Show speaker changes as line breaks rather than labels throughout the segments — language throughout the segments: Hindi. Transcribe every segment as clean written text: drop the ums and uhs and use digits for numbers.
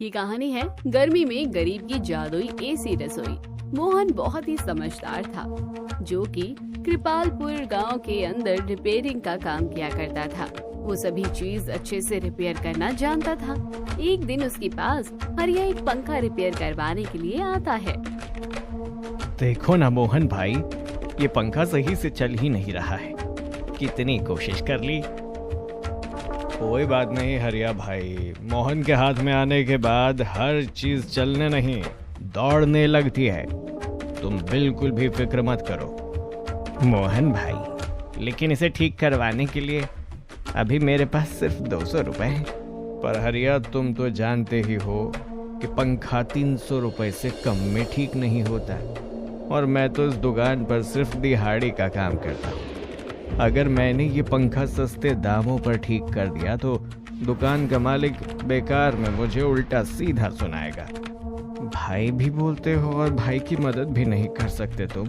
ये कहानी है गर्मी में गरीब की जादुई एसी रसोई। मोहन बहुत ही समझदार था, जो कि कृपालपुर गांव के अंदर रिपेयरिंग का काम किया करता था। वो सभी चीज अच्छे से रिपेयर करना जानता था। एक दिन उसके पास हरिया एक पंखा रिपेयर करवाने के लिए आता है।
देखो ना मोहन भाई, ये पंखा सही से चल ही नहीं रहा है। कितनी कोशिश कर ली। कोई बात नहीं हरिया भाई, मोहन के हाथ में आने के बाद हर चीज चलने नहीं दौड़ने लगती है। तुम बिल्कुल भी फिक्र मत करो मोहन भाई, लेकिन इसे ठीक करवाने के लिए अभी मेरे पास सिर्फ 200 रुपए हैं। पर हरिया, तुम तो जानते ही हो कि पंखा 300 रुपए से कम में ठीक नहीं होता, और मैं तो इस दुकान पर सिर्फ दिहाड़ी का काम करता हूँ। अगर मैंने ये पंखा सस्ते दामों पर ठीक कर दिया तो दुकान का मालिक बेकार में मुझे उल्टा सीधा सुनाएगा। भाई भी बोलते हो और भाई की मदद भी नहीं कर सकते तुम।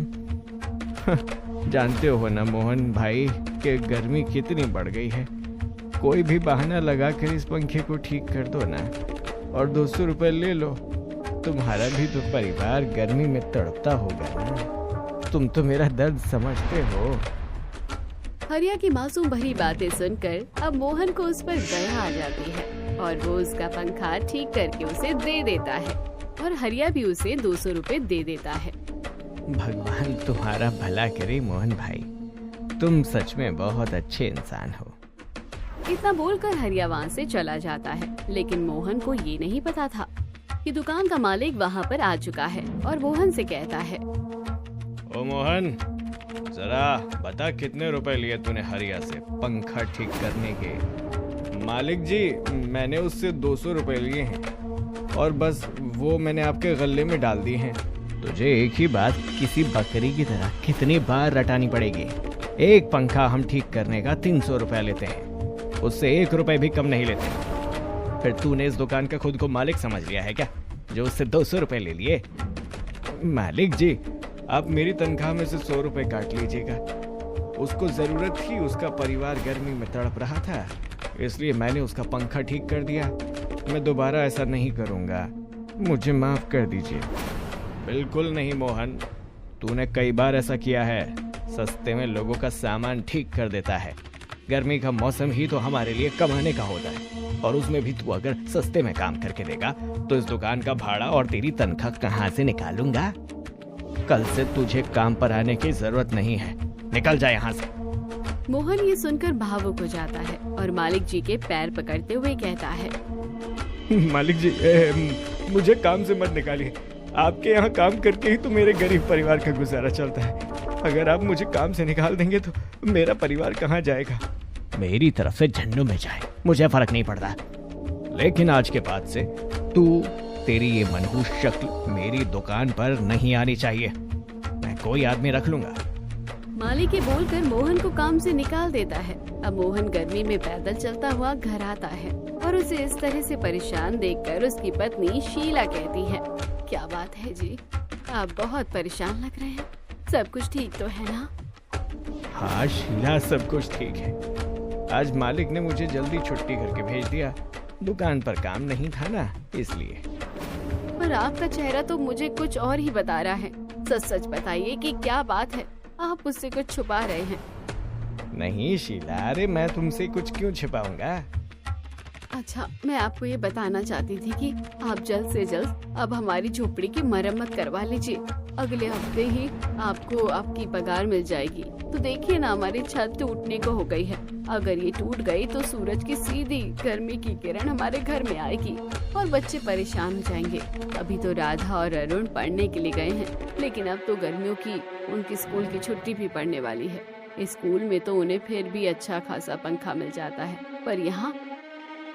जानते हो ना मोहन भाई कि गर्मी कितनी बढ़ गई है। कोई भी बहाना लगाकर इस पंखे को ठीक कर दो ना, और 200 रुपए ले लो। तुम्हारा भी तो परिवार गर्मी में तड़पता होगा ना। तुम तो मेरा दर्द समझते हो।
हरिया की मासूम भरी बातें सुनकर अब मोहन को उस पर दया आ जाती है और वो उसका पंखा ठीक करके उसे दे देता है, और हरिया भी उसे 200 रुपए दे देता है।
भगवान तुम्हारा भला करे मोहन भाई, तुम सच में बहुत अच्छे इंसान हो।
इतना बोलकर हरिया वहाँ से चला जाता है, लेकिन मोहन को ये नहीं पता था कि दुकान का मालिक वहाँ पर आ चुका है और मोहन से कहता है,
ओ मोहन, जरा बता कितने रुपए लिए तूने हरिया से पंखा ठीक करने के। मालिक जी, मैंने उससे 200 रुपए लिए हैं, और बस वो मैंने आपके गल्ले में डाल दिए हैं। तुझे एक ही बात किसी बकरी की तरह कितनी बार रटानी पड़ेगी। एक पंखा हम ठीक करने का 300 रुपया लेते हैं, उससे 1 रुपए भी कम नहीं लेते। फिर तूने इस दुकान का खुद को मालिक समझ लिया है क्या, जो उससे 200 रुपए ले लिए? मालिक जी, आप मेरी तनख्वाह में से 100 रुपए काट लीजिएगा। उसको जरूरत थी, उसका परिवार गर्मी में तड़प रहा था, इसलिए मैंने उसका पंखा ठीक कर दिया। मैं दोबारा ऐसा नहीं करूंगा, मुझे माफ कर दीजिए। बिल्कुल नहीं मोहन, तूने कई बार ऐसा किया है। सस्ते में लोगों का सामान ठीक कर देता है। गर्मी का मौसम ही तो हमारे लिए कमाने का होता है, और उसमें भी तू अगर सस्ते में काम करके देगा तो इस दुकान का भाड़ा और तेरी तनख्वाह कहाँ से निकालूंगा? कल से तुझे काम पर आने की जरूरत नहीं है, निकल जा यहाँ से।
मोहन ये सुनकर भावुक हो जाता है और मालिक जी के पैर पकड़ते हुए कहता है,
मालिक जी, मुझे काम से मत निकालिए। आपके यहाँ काम करके ही तो मेरे गरीब परिवार का गुजारा चलता है। अगर आप मुझे काम से निकाल देंगे तो मेरा परिवार कहाँ जाएगा? मेरी तरफ से झंडू में जाए, मुझे फर्क नहीं पड़ता। लेकिन आज के बाद से तेरी ये मनहूस शक्ल मेरी दुकान पर नहीं आनी चाहिए। मैं कोई आदमी रख लूंगा।
मालिक ये बोलकर मोहन को काम से निकाल देता है। अब मोहन गर्मी में पैदल चलता हुआ घर आता है, और उसे इस तरह से परेशान देखकर उसकी पत्नी शीला कहती है, क्या बात है जी, आप बहुत परेशान लग रहे हैं। सब कुछ ठीक तो है ना?
हाँ शीला, सब कुछ ठीक है। आज मालिक ने मुझे जल्दी छुट्टी करके भेज दिया। दुकान पर काम नहीं था ना, इसलिए।
पर आपका चेहरा तो मुझे कुछ और ही बता रहा है। सच सच बताइए कि क्या बात है, आप मुझसे कुछ छुपा रहे हैं?
नहीं शीला, अरे मैं तुमसे कुछ क्यों छिपाऊंगा।
अच्छा, मैं आपको ये बताना चाहती थी कि आप जल्द से जल्द अब हमारी झोपड़ी की मरम्मत करवा लीजिए। अगले हफ्ते ही आपको आपकी पगार मिल जाएगी। तो देखिए ना, हमारी छत टूटने को हो गई है। अगर ये टूट गई तो सूरज की सीधी गर्मी की किरण हमारे घर में आएगी और बच्चे परेशान हो जाएंगे। अभी तो राधा और अरुण पढ़ने के लिए गए हैं, लेकिन अब तो गर्मियों की उनकी स्कूल की छुट्टी भी पड़ने वाली है। इस स्कूल में तो उन्हें फिर भी अच्छा खासा पंखा मिल जाता है, पर यहाँ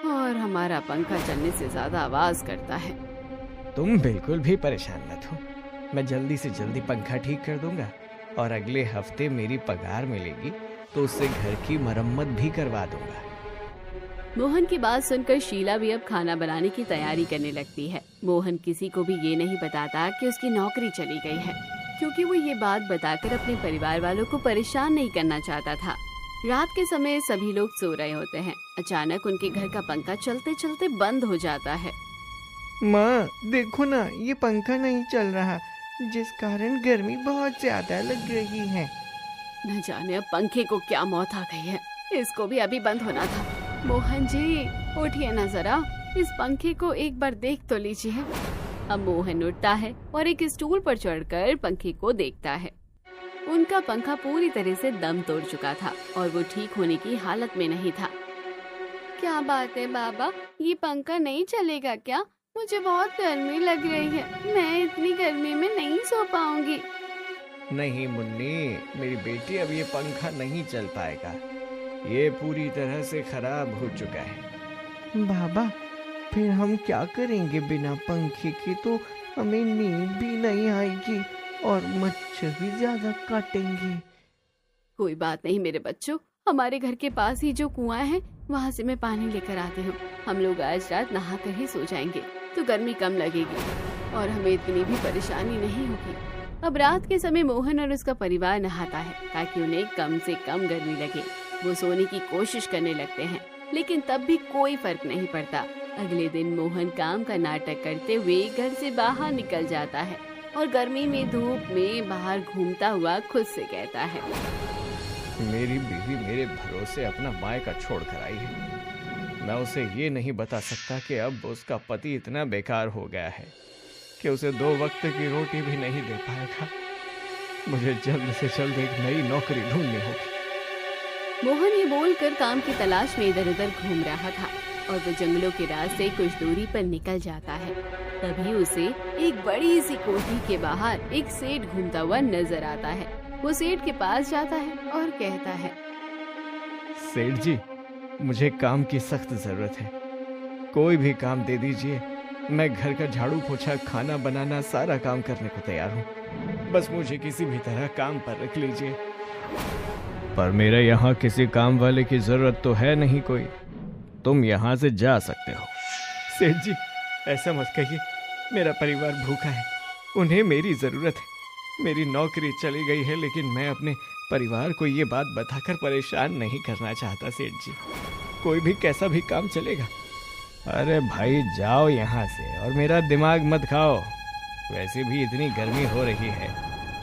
और हमारा पंखा चलने से ज्यादा आवाज करता है।
तुम बिल्कुल भी परेशान मत हो, मैं जल्दी से जल्दी पंखा ठीक कर दूंगा, और अगले हफ्ते मेरी पगार मिलेगी तो उससे घर की मरम्मत भी करवा दूंगा।
मोहन की बात सुनकर शीला भी अब खाना बनाने की तैयारी करने लगती है। मोहन किसी को भी ये नहीं बताता कि उसकी नौकरी चली गई है, क्योंकि वो ये बात बताकर अपने परिवार वालों को परेशान नहीं करना चाहता था। रात के समय सभी लोग सो रहे होते हैं। अचानक उनके घर का पंखा चलते चलते बंद हो जाता है।
माँ देखो ना, ये पंखा नहीं चल रहा, जिस कारण गर्मी बहुत ज्यादा लग रही है।
न जाने अब पंखे को क्या मौत आ गई है, इसको भी अभी बंद होना था। मोहन जी उठिए ना जरा, इस पंखे को एक बार देख तो लीजिए। अब मोहन उठता है और एक स्टूल पर चढ़कर पंखे को देखता है। उनका पंखा पूरी तरह से दम तोड़ चुका था और वो ठीक होने की हालत में नहीं था। क्या बात है बाबा, ये पंखा नहीं चलेगा क्या? मुझे बहुत गर्मी लग रही है, मैं इतनी गर्मी में नहीं सो पाऊंगी।
नहीं मुन्नी, मेरी बेटी, अब ये पंखा नहीं चल पाएगा, ये पूरी तरह से खराब हो चुका है। बाबा फिर हम क्या करेंगे? बिना पंखे के तो हमें नींद भी नहीं आएगी और मच्छर भी ज्यादा काटेंगे।
कोई बात नहीं मेरे बच्चों, हमारे घर के पास ही जो कुआं है वहाँ से मैं पानी लेकर आती हूँ। हम लोग आज रात नहा कर ही सो जाएंगे तो गर्मी कम लगेगी और हमें इतनी भी परेशानी नहीं होगी। अब रात के समय मोहन और उसका परिवार नहाता है ताकि उन्हें कम से कम गर्मी लगे। वो सोने की कोशिश करने लगते हैं लेकिन तब भी कोई फर्क नहीं पड़ता। अगले दिन मोहन काम का नाटक करते हुए घर से बाहर निकल जाता है और गर्मी में धूप में बाहर घूमता हुआ खुद से कहता है,
मेरी बीवी मेरे भरोसे अपना मायका छोड़ कर आई है। मैं उसे ये नहीं बता सकता कि अब उसका पति इतना बेकार हो गया है कि उसे 2 वक्त की रोटी भी नहीं दे पाएगा। मुझे जल्द से जल्द एक नई नौकरी ढूंढनी होगी।
मोहन ये बोलकर काम की तलाश में इधर उधर घूम रहा था और वो जंगलों के रास्ते कुछ दूरी पर निकल जाता है। तभी उसे एक बड़ी सी कोठी के बाहर एक सेठ घूमता हुआ नजर आता है। वो सेठ के पास जाता है और कहता है,
सेठ जी, मुझे काम की सख्त जरूरत है, कोई भी काम दे दीजिए। मैं घर का झाड़ू पोछा खाना बनाना सारा काम करने को तैयार हूँ, बस मुझे किसी भी तरह काम पर रख लीजिए। पर मेरे यहाँ किसी काम वाले की जरूरत तो है नहीं कोई, तुम यहाँ से जा सकते हो। सेठ जी ऐसा मत कहिए, मेरा परिवार भूखा है, उन्हें मेरी जरूरत है। मेरी नौकरी चली गई है लेकिन मैं अपने परिवार को ये बात बताकर परेशान नहीं करना चाहता सेठ जी। कोई भी कैसा भी काम चलेगा। अरे भाई जाओ यहाँ से और मेरा दिमाग मत खाओ। वैसे भी इतनी गर्मी हो रही है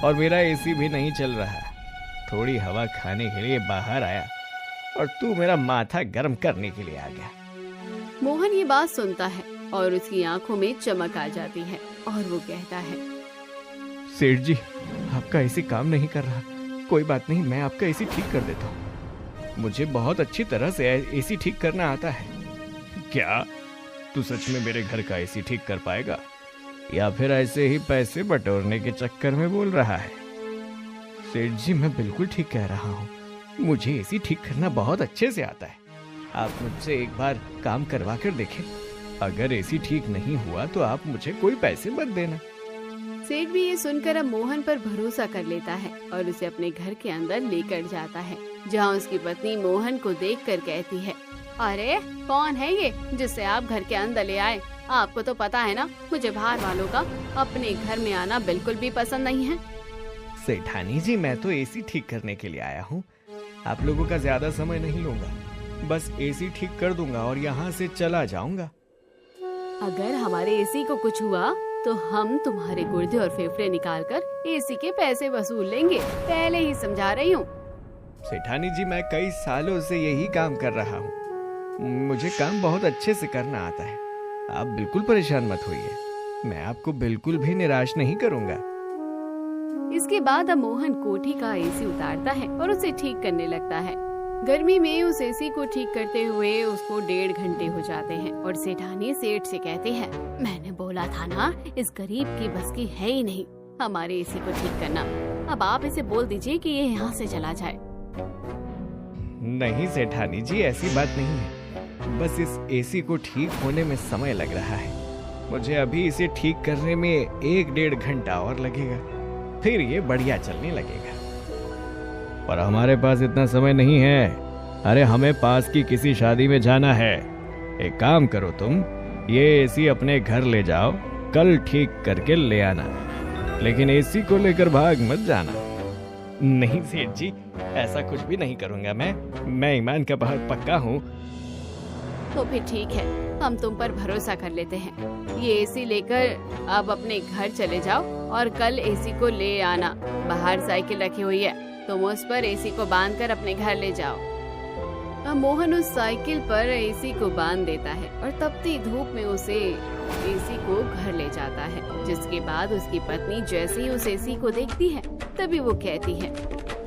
और मेरा एसी भी नहीं चल रहा। थोड़ी हवा खाने के लिए बाहर आया और तू मेरा माथा गर्म करने के लिए आ गया।
मोहन ये बात सुनता है और उसकी आंखों में चमक आ जाती है और वो कहता है,
सेठ जी आपका एसी काम नहीं कर रहा, कोई बात नहीं, मैं आपका एसी ठीक कर देता हूँ। मुझे बहुत अच्छी तरह से एसी ठीक करना आता है। क्या तू सच में मेरे घर का एसी ठीक कर पाएगा या फिर ऐसे ही पैसे बटोरने के चक्कर में बोल रहा है? सेठ जी मैं बिल्कुल ठीक कह रहा हूँ, मुझे एसी ठीक करना बहुत अच्छे से आता है। आप मुझसे एक बार काम करवा कर देखें, अगर एसी ठीक नहीं हुआ तो आप मुझे कोई पैसे मत देना।
सेठ भी ये सुनकर अब मोहन पर भरोसा कर लेता है और उसे अपने घर के अंदर लेकर जाता है, जहाँ उसकी पत्नी मोहन को देखकर कहती है, अरे कौन है ये जिससे आप घर के अंदर ले आए? आपको तो पता है ना, मुझे बाहर वालों का अपने घर में आना बिल्कुल भी पसंद नहीं है।
सेठानी जी मैं तो एसी ठीक करने के लिए आया हूँ, आप लोगों का ज्यादा समय नहीं लूंगा, बस एसी ठीक कर दूंगा और यहाँ से चला जाऊंगा।
अगर हमारे एसी को कुछ हुआ तो हम तुम्हारे गुर्दे और फेफड़े निकालकर एसी के पैसे वसूल लेंगे, पहले ही समझा रही हूँ।
सेठानी जी मैं कई सालों से यही काम कर रहा हूँ, मुझे काम बहुत अच्छे से करना आता है, आप बिल्कुल परेशान मत होइए, मैं आपको बिल्कुल भी निराश नहीं करूँगा।
इसके बाद अब मोहन कोठी का एसी उतारता है और उसे ठीक करने लगता है। गर्मी में उस एसी को ठीक करते हुए उसको 1.5 घंटे हो जाते हैं और सेठानी सेठ से कहते हैं, मैंने बोला था ना, इस गरीब की बस की है ही नहीं हमारे एसी को ठीक करना, अब आप इसे बोल दीजिए कि ये यहाँ से चला जाए।
नहीं सेठानी जी ऐसी बात नहीं है, बस इस एसी को ठीक होने में समय लग रहा है, मुझे अभी इसे ठीक करने में 1-1.5 घंटा और लगेगा, फिर ये बढ़िया चलने लगेगा। पर हमारे पास इतना समय नहीं है, अरे हमें पास की किसी शादी में जाना है। एक काम करो तुम, ये एसी अपने घर ले जाओ, कल ठीक करके ले आना, लेकिन एसी को लेकर भाग मत जाना। नहीं सेठ जी ऐसा कुछ भी नहीं करूंगा मैं ईमान का बहुत पक्का हूँ।
तो फिर ठीक है, हम तुम पर भरोसा कर लेते हैं। ये एसी लेकर आप अपने घर चले जाओ और कल एसी को ले आना। बाहर साइकिल रखी हुई है, तुम उस पर एसी को बांधकर अपने घर ले जाओ। अब मोहन उस साइकिल पर एसी को बांध देता है और तपती धूप में उसे एसी को घर ले जाता है। जिसके बाद उसकी पत्नी जैसे ही उस एसी को देखती है तभी वो कहती है,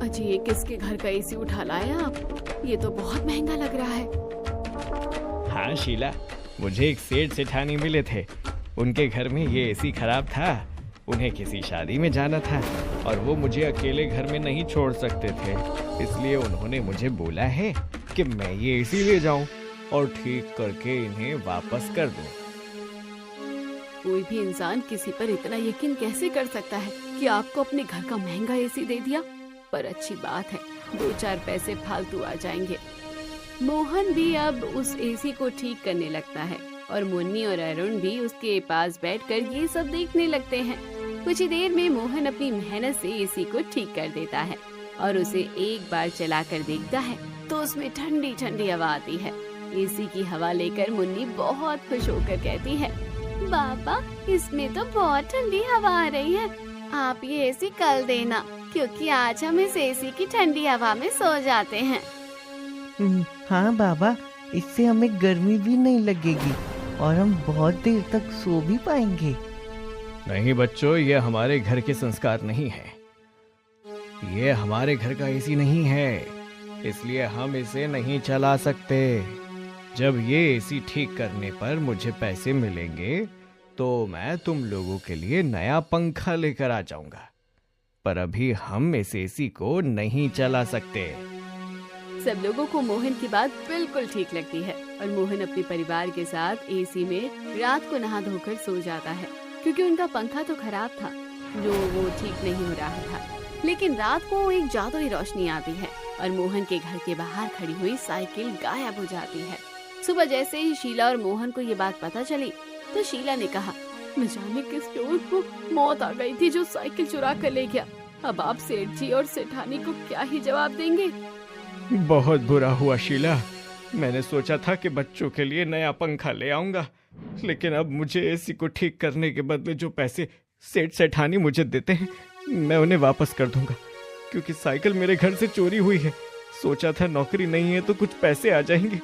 अजी ये किसके घर का एसी उठा लाया आप? ये तो बहुत महंगा लग रहा है।
हाँ शीला, मुझे एक सेठ सेठानी मिले थे। उनके घर में ये एसी खराब था। उन्हें किसी शादी में जाना था और वो मुझे अकेले घर में नहीं छोड़ सकते थे, इसलिए उन्होंने मुझे बोला है कि मैं ये एसी ले जाऊं और ठीक करके इन्हें वापस कर दूं।
कोई भी इंसान किसी पर इतना यकीन कैसे कर सकता है कि आपको अपने घर का महंगा एसी दे दिया? पर अच्छी बात है, 2-4 पैसे फालतू आ जाएंगे। मोहन भी अब उस एसी को ठीक करने लगता है और मुन्नी और अरुण भी उसके पास बैठकर ये सब देखने लगते हैं। कुछ ही देर में मोहन अपनी मेहनत से एसी को ठीक कर देता है और उसे एक बार चलाकर देखता है तो उसमें ठंडी ठंडी हवा आती है। एसी की हवा लेकर मुन्नी बहुत खुश होकर कहती है, पापा इसमें तो बहुत ठंडी हवा आ रही है। आप ये एसी कल देना, क्योंकि आज हम इस एसी की ठंडी हवा में सो जाते हैं।
हाँ बाबा, इससे हमें गर्मी भी नहीं लगेगी और हम बहुत देर तक सो भी पाएंगे।
नहीं बच्चों, ये हमारे घर के संस्कार नहीं है। ये हमारे घर का एसी नहीं है, इसलिए हम इसे नहीं चला सकते। जब ये एसी ठीक करने पर मुझे पैसे मिलेंगे तो मैं तुम लोगों के लिए नया पंखा लेकर आ जाऊंगा, पर अभी हम इस एसी को नहीं चला सकते।
सब लोगों को मोहन की बात बिल्कुल ठीक लगती है और मोहन अपने परिवार के साथ एसी में रात को नहा धोकर सो जाता है, क्योंकि उनका पंखा तो खराब था जो वो ठीक नहीं हो रहा था। लेकिन रात को एक जादुई रोशनी आती है और मोहन के घर के बाहर खड़ी हुई साइकिल गायब हो जाती है। सुबह जैसे ही शीला और मोहन को ये बात पता चली तो शीला ने कहा, न जाने किस चोर को मौत आ गई थी जो साइकिल चुरा कर ले गया। अब आप सेठ जी और सेठानी को क्या ही जवाब देंगे?
बहुत बुरा हुआ शीला, मैंने सोचा था कि बच्चों के लिए नया पंखा ले आऊंगा, लेकिन अब मुझे एसी को ठीक करने के बदले जो पैसे सेठ सेठानी मुझे देते हैं मैं उन्हें वापस कर दूंगा, क्योंकि साइकिल मेरे घर से चोरी हुई है। सोचा था नौकरी नहीं है तो कुछ पैसे आ जाएंगे।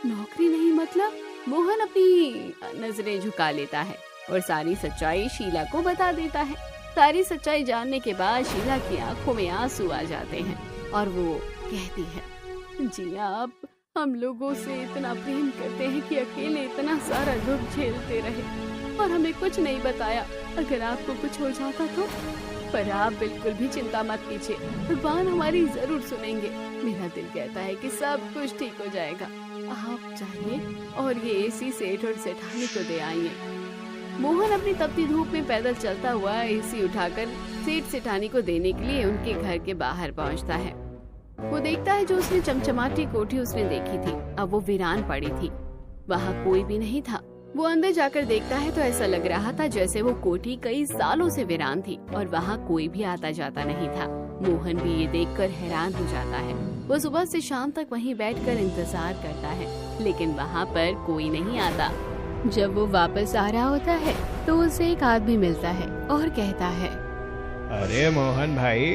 नौकरी नहीं मतलब? मोहन अपनी नजरें झुका लेता है और सारी सच्चाई शीला को बता देता है। सारी सच्चाई जानने के बाद शीला की आंखों में आंसू आ जाते हैं और वो कहती है, जी आप हम लोगों से इतना प्रेम करते हैं कि अकेले इतना सारा दुख झेलते रहे और हमें कुछ नहीं बताया। अगर आपको कुछ हो जाता तो? पर आप बिल्कुल भी चिंता मत कीजिए, भगवान हमारी जरूर सुनेंगे। मेरा दिल कहता है कि सब कुछ ठीक हो जाएगा। आप चाहिए और ये एसी सेठ और सेठानी को दे आइए। मोहन अपनी तपती धूप में पैदल चलता हुआ एसी उठाकर सेठ सेठानी को देने के लिए उनके घर के बाहर पहुंचता है। वो देखता है जो उसने चमचमाती कोठी उसने देखी थी अब वो वीरान पड़ी थी। वहाँ कोई भी नहीं था। वो अंदर जाकर देखता है तो ऐसा लग रहा था जैसे वो कोठी कई सालों से वीरान थी और वहाँ कोई भी आता जाता नहीं था। मोहन भी ये देखकर हैरान हो जाता है। वो सुबह से शाम तक वहीं बैठकर इंतजार करता है, लेकिन वहाँ पर कोई नहीं आता। जब वो वापस आ रहा होता है तो उसे एक आदमी मिलता है और कहता है,
अरे मोहन भाई,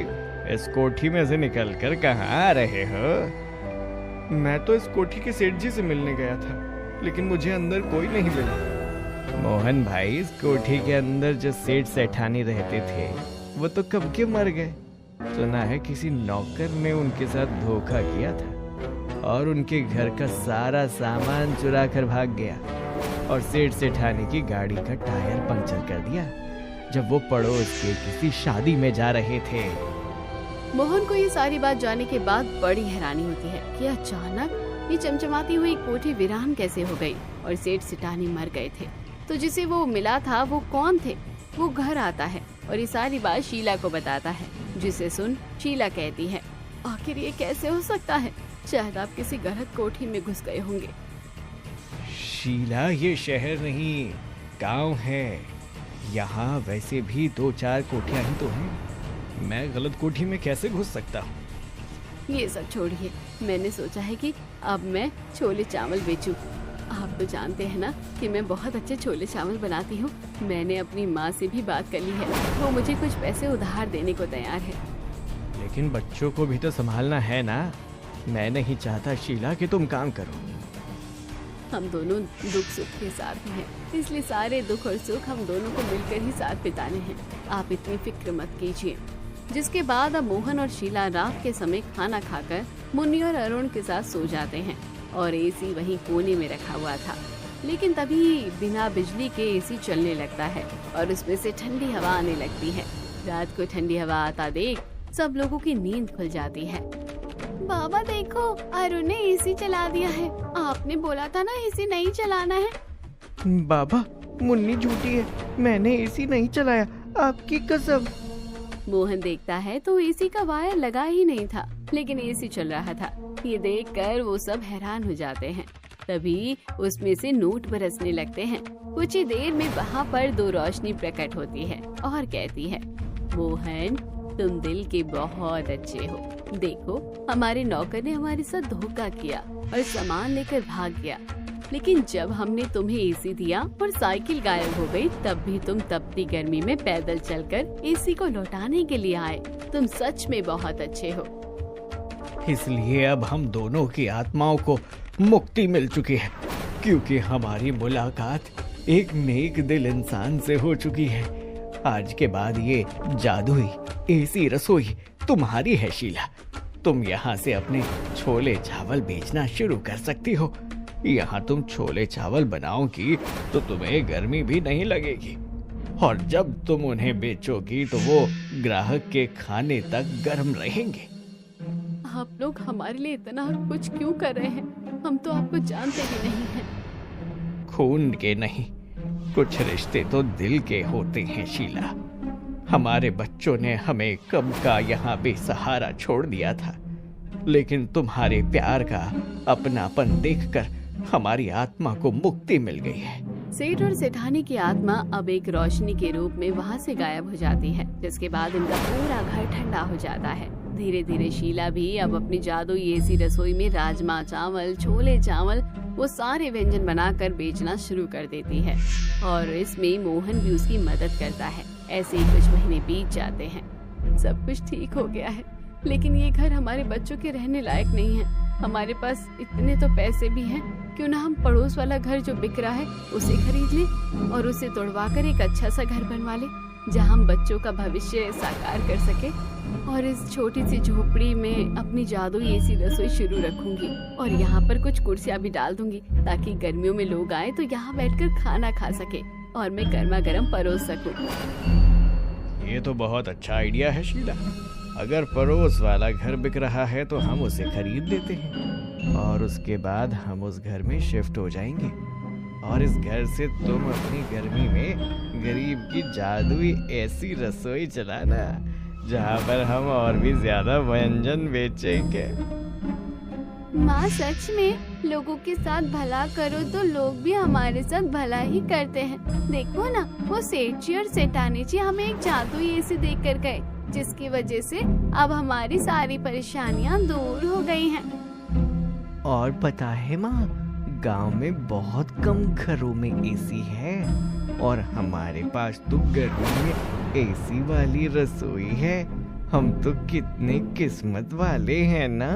इस कोठी में से निकलकर कहाँ आ रहे हो? मैं तो इस कोठी के सेठ जी से मिलने गया था, लेकिन मुझे अंदर कोई नहीं मिला। मोहन भाई, इस कोठी के अंदर जो सेठ सेठानी रहते थे वो तो कब के मर गए। सुना है किसी नौकर ने उनके साथ धोखा किया था और उनके घर का सारा सामान चुरा कर भाग गया और सेठ सेठानी की गाड़ी का टायर पंक्चर कर दिया जब वो पड़ोस के किसी शादी में जा रहे थे।
मोहन को ये सारी बात जानने के बाद बड़ी हैरानी होती है कि अचानक ये चमचमाती हुई कोठी वीरान कैसे हो गई और सेठ सेठानी मर गए थे। तो जिसे वो मिला था वो कौन थे? वो घर आता है और ये सारी बात शीला को बताता है, जिसे सुन शीला कहती है, आखिर ये कैसे हो सकता है? शायद आप किसी गलत कोठी में घुस गए होंगे।
शीला, ये शहर नहीं गांव है। यहाँ वैसे भी 2-4 कोठियाँ ही तो हैं। मैं गलत कोठी में कैसे घुस सकता हूँ?
ये सब छोड़िए, मैंने सोचा है कि अब मैं छोले चावल बेचूं। आप तो जानते हैं ना कि मैं बहुत अच्छे छोले चावल बनाती हूँ। मैंने अपनी माँ से भी बात कर ली है, वो मुझे कुछ पैसे उधार देने को तैयार है।
लेकिन बच्चों को भी तो संभालना है ना। मैं नहीं चाहता शीला कि तुम काम करो।
हम दोनों दुख सुख के साथ हैं, इसलिए सारे दुख और सुख हम दोनों को मिलकर ही साथ बिताने हैं। आप इतनी फिक्र मत कीजिए। जिसके बाद अब मोहन और शीला रात के समय खाना खाकर मुन्नी और अरुण के साथ सो जाते हैं और एसी वहीं कोने में रखा हुआ था। लेकिन तभी बिना बिजली के एसी चलने लगता है और उसमें से ठंडी हवा आने लगती है। रात को ठंडी हवा आता देख सब लोगों की नींद खुल जाती है। बाबा देखो, अरुण ने एसी चला दिया है। आपने बोला था ना एसी नहीं चलाना है।
बाबा, मुन्नी झूठी है, मैंने एसी नहीं चलाया, आपकी कसम।
मोहन देखता है तो एसी का वायर लगा ही नहीं था, लेकिन एसी चल रहा था। ये देखकर वो सब हैरान हो जाते हैं। तभी उसमें से नोट बरसने लगते हैं। कुछ ही देर में वहाँ पर दो रोशनी प्रकट होती है और कहती है, मोहन तुम दिल के बहुत अच्छे हो। देखो, हमारे नौकर ने हमारे साथ धोखा किया और सामान लेकर भाग गया, लेकिन जब हमने तुम्हें एसी दिया और साइकिल गायब हो गई, तब भी तुम तपती गर्मी में पैदल चलकर एसी को लौटाने के लिए आए। तुम सच में बहुत अच्छे हो।
इसलिए अब हम दोनों की आत्माओं को मुक्ति मिल चुकी है, क्योंकि हमारी मुलाकात एक नेक दिल इंसान से हो चुकी है। आज के बाद ये जादुई एसी रसोई तुम्हारी है शीला। तुम यहाँ से अपने छोले चावल बेचना शुरू कर सकती हो। यहाँ तुम छोले चावल बनाओगी तो तुम्हें गर्मी भी नहीं लगेगी, और जब तुम उन्हें बेचोगी तो वो ग्राहक के खाने तक गर्म रहेंगे।
आप लोग हमारे लिए इतना कुछ क्यों कर रहे हैं? हम तो आपको जानते ही नहीं हैं।
खून के नहीं, कुछ रिश्ते तो दिल के होते हैं शीला। हमारे बच्चों ने हमें कब का यहाँ बेसहारा छोड़ दिया था, लेकिन तुम्हारे प्यार का अपनापन देखकर हमारी आत्मा को मुक्ति मिल गई है।
सेठ और सेठानी की आत्मा अब एक रोशनी के रूप में वहाँ से गायब हो जाती है, जिसके बाद इनका पूरा घर ठंडा हो जाता है। धीरे धीरे शीला भी अब अपनी जादुई एसी रसोई में राजमा चावल, छोले चावल, वो सारे व्यंजन बनाकर बेचना शुरू कर देती है, और इसमें मोहन भी उसकी मदद करता है। ऐसे ही कुछ महीने बीत जाते हैं। सब कुछ ठीक हो गया है, लेकिन ये घर हमारे बच्चों के रहने लायक नहीं है। हमारे पास इतने तो पैसे भी हैं, क्यों ना हम पड़ोस वाला घर जो बिक रहा है उसे खरीद ले और उसे तोड़वा कर एक अच्छा सा घर बनवा ले, जहाँ हम बच्चों का भविष्य साकार कर सके। और इस छोटी सी झोपड़ी में अपनी जादुई एसी रसोई शुरू रखूंगी, और यहाँ पर कुछ कुर्सियाँ भी डाल दूंगी, ताकि गर्मियों में लोग आए तो यहाँ बैठकर खाना खा सके और मैं गर्मा गर्म परोस सकूं।
ये तो बहुत अच्छा आइडिया है शीला। अगर पड़ोस वाला घर बिक रहा है तो हम उसे खरीद लेते हैं, और उसके बाद हम उस घर में शिफ्ट हो जाएंगे, और इस घर से तुम अपनी गर्मी में गरीब की जादुई ऐसी रसोई चलाना, जहाँ पर हम और भी ज्यादा व्यंजन बेचेंगे।
माँ, सच में लोगों के साथ भला करो तो लोग भी हमारे साथ भला ही करते हैं। देखो ना, वो सेठ जी और सेठानी जी हमें एक जादुई एसी देख कर गए, जिसकी वजह से अब हमारी सारी परेशानियाँ दूर हो गई हैं।
और पता है माँ, गांव में बहुत कम घरों में एसी है, और हमारे पास तो गर्मी में एसी वाली रसोई है। हम तो कितने किस्मत वाले हैं ना।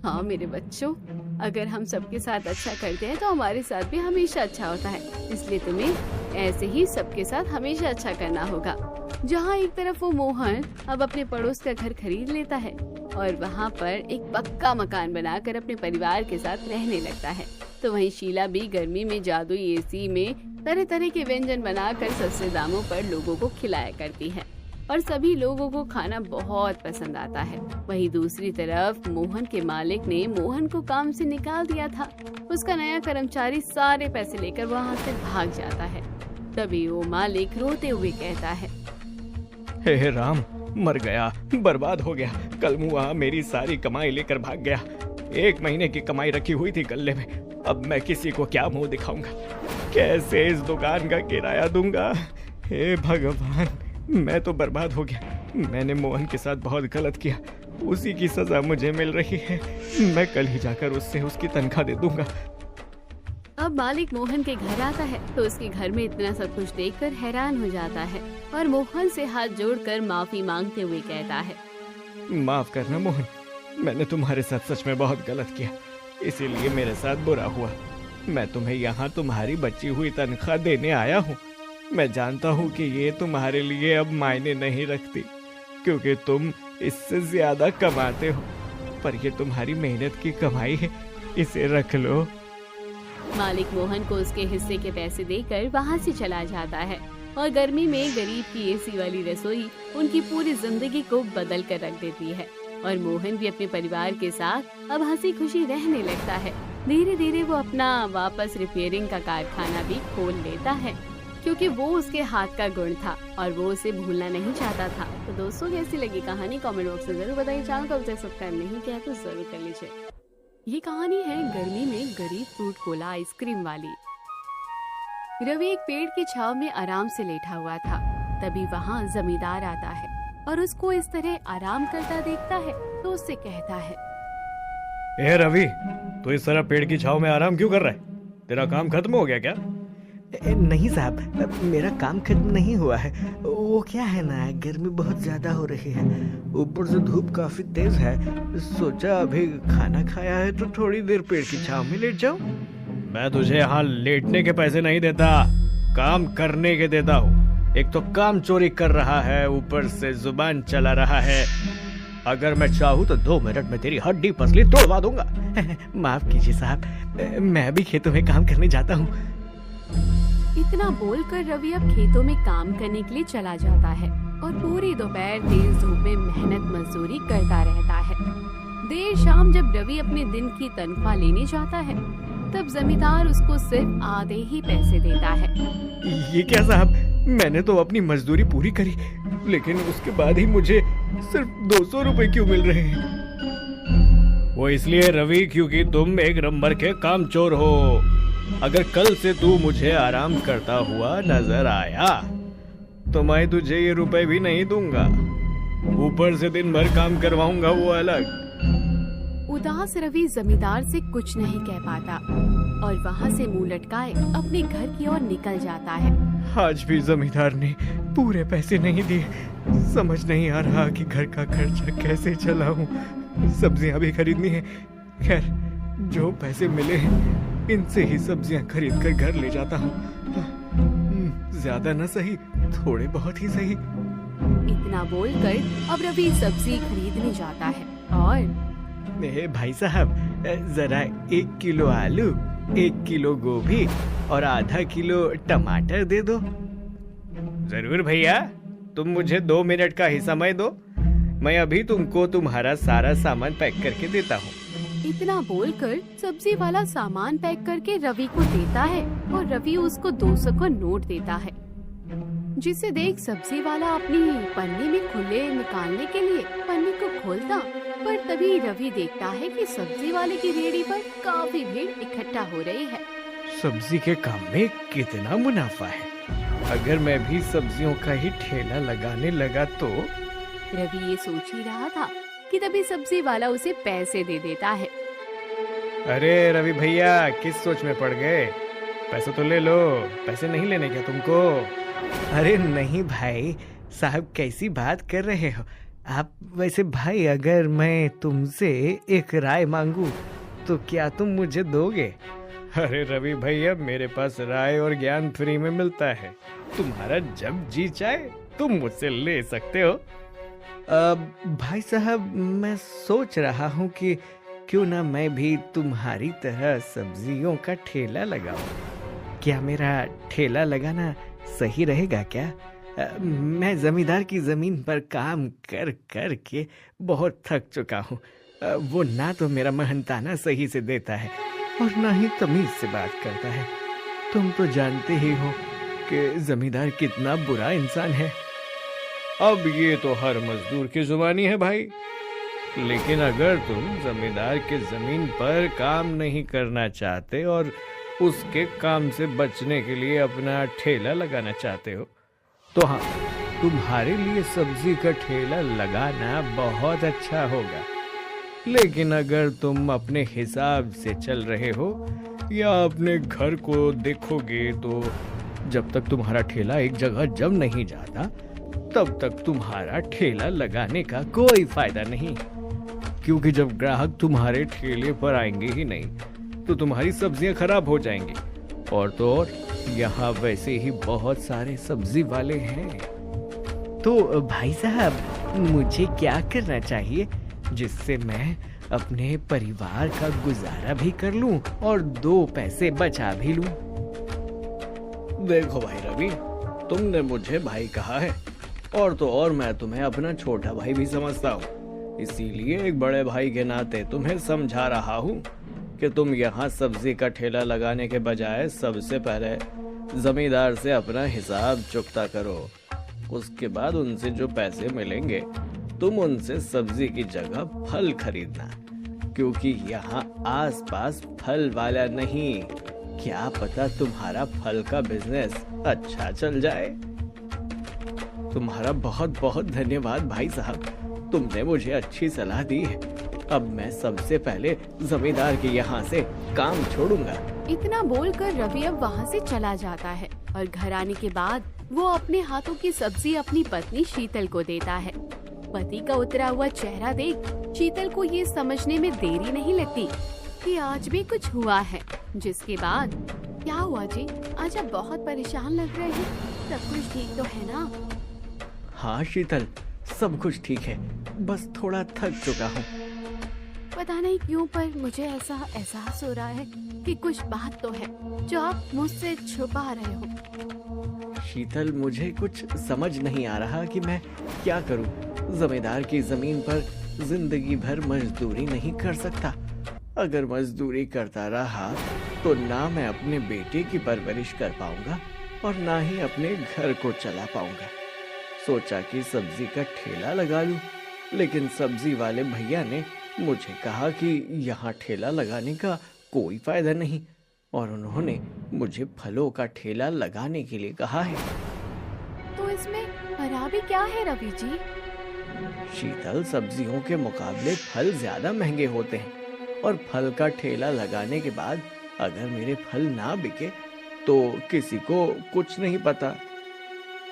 हाँ मेरे बच्चों, अगर हम सबके साथ अच्छा करते हैं तो हमारे साथ भी हमेशा अच्छा होता है। इसलिए तुम्हें ऐसे ही सबके साथ हमेशा अच्छा करना होगा। जहाँ एक तरफ वो मोहन अब अपने पड़ोस का घर खरीद लेता है और वहाँ पर एक पक्का मकान बनाकर अपने परिवार के साथ रहने लगता है, तो वहीं शीला भी गर्मी में जादुई एसी में तरह तरह के व्यंजन बनाकर सस्ते दामों पर लोगों को खिलाया करती है, और सभी लोगों को खाना बहुत पसंद आता है। वहीं दूसरी तरफ मोहन के मालिक ने मोहन को काम से निकाल दिया था। उसका नया कर्मचारी सारे पैसे लेकर वहाँ से भाग जाता है। तभी वो मालिक रोते हुए कहता है,
हे राम, मर गया, बर्बाद हो गया। कल मुआ मेरी सारी कमाई लेकर भाग गया। 1 महीने की कमाई रखी हुई थी गल्ले में। अब मैं किसी को क्या मुंह दिखाऊंगा? कैसे इस दुकान का किराया दूंगा? हे भगवान, मैं तो बर्बाद हो गया। मैंने मोहन के साथ बहुत गलत किया, उसी की सजा मुझे मिल रही है। मैं कल ही जाकर उससे उसकी तनख्वाह दे दूंगा।
अब मालिक मोहन के घर आता है तो उसके घर में इतना सब कुछ देखकर हैरान हो जाता है और मोहन से हाथ जोड़कर माफी मांगते हुए कहता है,
माफ करना मोहन, मैंने तुम्हारे साथ सच में बहुत गलत किया, इसीलिए मेरे साथ बुरा हुआ। मैं तुम्हें यहाँ तुम्हारी बची हुई तनख्वाह देने आया हूँ। मैं जानता हूँ कि ये तुम्हारे लिए अब मायने नहीं रखती, क्योंकि तुम इससे ज्यादा कमाते हो, पर ये तुम्हारी मेहनत की कमाई है, इसे रख लो।
मालिक मोहन को उसके हिस्से के पैसे देकर वहाँ से चला जाता है और गर्मी में गरीब की एसी वाली रसोई उनकी पूरी जिंदगी को बदल कर रख देती है और मोहन भी अपने परिवार के साथ अब हंसी खुशी रहने लगता है। धीरे धीरे वो अपना वापस रिपेयरिंग का कारखाना भी खोल लेता है, क्योंकि वो उसके हाथ का गुण था और वो उसे भूलना नहीं चाहता था। तो दोस्तों, कैसी लगी कहानी कमेंट बॉक्स में जरूर बताइए। चैनल को अब तक सब्सक्राइब नहीं किया तो जरूर कर लीजिए। ये कहानी है गर्मी में गरीब फ्रूट कोला आइसक्रीम वाली। रवि एक पेड़ की छांव में आराम से लेटा हुआ था। तभी वहाँ जमींदार आता है और उसको इस तरह आराम करता देखता है तो उससे कहता है,
ए रवि, तू इस तरह पेड़ की छांव में आराम क्यों कर रहा है? तेरा काम खत्म हो गया क्या?
नहीं साहब, मेरा काम खत्म नहीं हुआ है। वो क्या है ना, गर्मी बहुत ज्यादा हो रही है, ऊपर से धूप काफी तेज है। सोचा अभी खाना खाया है तो थोड़ी देर पेड़ की छांव में लेट जाऊं।
मैं तुझे यहाँ लेटने के पैसे नहीं देता, काम करने के देता हूँ। एक तो काम चोरी कर रहा है, ऊपर से जुबान चला रहा है। अगर मैं चाहूँ तो 2 मिनट में तेरी हड्डी पसली तोड़वा दूंगा।
माफ कीजिए साहब, मैं भी खेतों में काम करने जाता हूँ।
इतना बोलकर रवि अब खेतों में काम करने के लिए चला जाता है और पूरी दोपहर तेज धूप में मेहनत मजदूरी करता रहता है। देर शाम जब रवि अपने दिन की तनख्वाह लेने जाता है तब जमींदार उसको सिर्फ आधे ही पैसे देता है।
ये क्या साहब, मैंने तो अपनी मजदूरी पूरी करी, लेकिन उसके बाद ही मुझे सिर्फ 200 रुपए क्यों मिल रहे हैं? वो इसलिए रवि क्योंकि तुम एक नंबर के काम चोर हो। अगर कल से तू मुझे आराम करता हुआ नजर आया तो मैं तुझे ये रुपए भी नहीं दूंगा, ऊपर से दिन भर काम करवाऊंगा वो अलग।
उदास रवि जमींदार से कुछ नहीं कह पाता और वहाँ से मुंह लटकाए अपने घर की ओर निकल जाता है।
आज भी जमींदार ने पूरे पैसे नहीं दिए। समझ नहीं आ रहा कि घर का खर्चा कैसे चलाऊं। सब्जियां भी खरीदनी है। खैर, जो पैसे मिले हैं इनसे ही सब्जियां खरीद कर घर ले जाता हूँ। ज्यादा न सही, थोड़े बहुत ही सही।
इतना बोलकर अब रवि सब्जी खरीदने जाता है और
भाई साहब, जरा 1 किलो आलू, 1 किलो गोभी और आधा किलो टमाटर दे दो।
जरूर भैया, तुम मुझे 2 मिनट का ही समय दो, मैं अभी तुमको तुम्हारा सारा सामान पैक करके देता हूँ।
इतना बोलकर सब्जी वाला सामान पैक करके रवि को देता है और रवि उसको 200 का नोट देता है, जिसे देख सब्जी वाला अपनी पन्नी में खुले निकालने के लिए पन्नी को खोलता, पर तभी रवि देखता है कि सब्जी वाले की रेहड़ी पर काफी भीड़ इकट्ठा हो रही है।
सब्जी के काम में कितना मुनाफा है, अगर मैं भी सब्जियों का ही ठेला लगाने लगा तो।
रवि ये सोच ही रहा था कि तभी सब्जी वाला उसे पैसे दे देता है।
अरे रवि भैया, किस सोच में पड़ गए? पैसे तो ले लो, पैसे नहीं लेने क्या तुमको?
अरे नहीं भाई साहब, कैसी बात कर रहे हो आप? वैसे भाई, अगर मैं तुमसे एक राय मांगू तो क्या तुम मुझे दोगे?
अरे रवि भैया, मेरे पास राय और ज्ञान फ्री में मिलता है। तुम्हारा जब जी चाहे तुम मुझसे ले सकते हो।
भाई साहब, मैं सोच रहा हूँ कि क्यों ना मैं भी तुम्हारी तरह सब्जियों का ठेला लगाऊं। क्या मेरा ठेला लगाना सही रहेगा क्या? मैं जमींदार की जमीन पर काम कर कर के बहुत थक चुका हूँ। वो ना तो मेरा मेहनताना सही से देता है और ना ही तमीज से बात करता है। तुम तो जानते ही हो कि जमींदार कितना बुरा इंसान है।
अब ये तो हर मजदूर की जुबानी है भाई, लेकिन अगर तुम जमींदार के जमीन पर काम नहीं करना चाहते और उसके काम से बचने के लिए अपना ठेला लगाना चाहते हो तो हाँ, तुम्हारे लिए सब्जी का ठेला लगाना बहुत अच्छा होगा। लेकिन अगर तुम अपने हिसाब से चल रहे हो या अपने घर को देखोगे तो जब तक तुम्हारा ठेला एक जगह जम नहीं जाता तब तक तुम्हारा ठेला लगाने का कोई फायदा नहीं, क्योंकि जब ग्राहक तुम्हारे ठेले पर आएंगे ही नहीं तो तुम्हारी सब्जियां खराब हो जाएंगी। और तो और यहाँ वैसे ही बहुत सारे सब्जी वाले हैं।
तो भाई साहब मुझे क्या करना चाहिए जिससे मैं अपने परिवार का गुजारा भी कर लूं और 2 पैसे बचा भी लूं?
देखो भाई रवि, तुमने मुझे भाई कहा है और तो और मैं तुम्हें अपना छोटा भाई भी समझता हूँ, इसीलिए एक बड़े भाई के नाते तुम्हें समझा रहा हूँ कि तुम यहाँ सब्जी का ठेला लगाने के बजाय सबसे पहले जमींदार से अपना हिसाब चुकता करो। उसके बाद उनसे जो पैसे मिलेंगे तुम उनसे सब्जी की जगह फल खरीदना, क्योंकि यहाँ आसपास फल वाला नहीं, क्या पता तुम्हारा फल का बिजनेस अच्छा चल जाए। तुम्हारा बहुत बहुत धन्यवाद भाई साहब, तुमने मुझे अच्छी सलाह दी है। अब मैं सबसे पहले जमींदार के यहाँ से काम छोड़ूंगा।
इतना बोलकर रवि अब वहाँ से चला जाता है और घर आने के बाद वो अपने हाथों की सब्जी अपनी पत्नी शीतल को देता है। पति का उतरा हुआ चेहरा देख शीतल को ये समझने में देरी नहीं लगती कि आज भी कुछ हुआ है। जिसके बाद, क्या हुआ जी, आज आप बहुत परेशान लग रहे हैं, सब कुछ ठीक तो है ना?
हाँ शीतल, सब कुछ ठीक है, बस थोड़ा थक चुका हूँ।
पता नहीं क्यों पर मुझे ऐसा एहसास हो रहा है कि कुछ बात तो है जो आप मुझसे छुपा रहे हो।
शीतल, मुझे कुछ समझ नहीं आ रहा कि मैं क्या करूं। जमींदार की जमीन पर जिंदगी भर मजदूरी नहीं कर सकता। अगर मजदूरी करता रहा तो ना मैं अपने बेटे की परवरिश कर पाऊंगा और ना ही अपने घर को चला पाऊंगा। सोचा कि सब्जी का ठेला लगा लूं, लेकिन सब्जी वाले भैया ने मुझे कहा कि यहाँ ठेला लगाने का कोई फायदा नहीं और उन्होंने मुझे फलों का ठेला लगाने के लिए कहा है।
तो इसमें खराबी क्या है रवि जी?
शीतल, सब्जियों के मुकाबले फल ज्यादा महंगे होते हैं और फल का ठेला लगाने के बाद अगर मेरे फल ना बिके तो किसी को कुछ नहीं पता।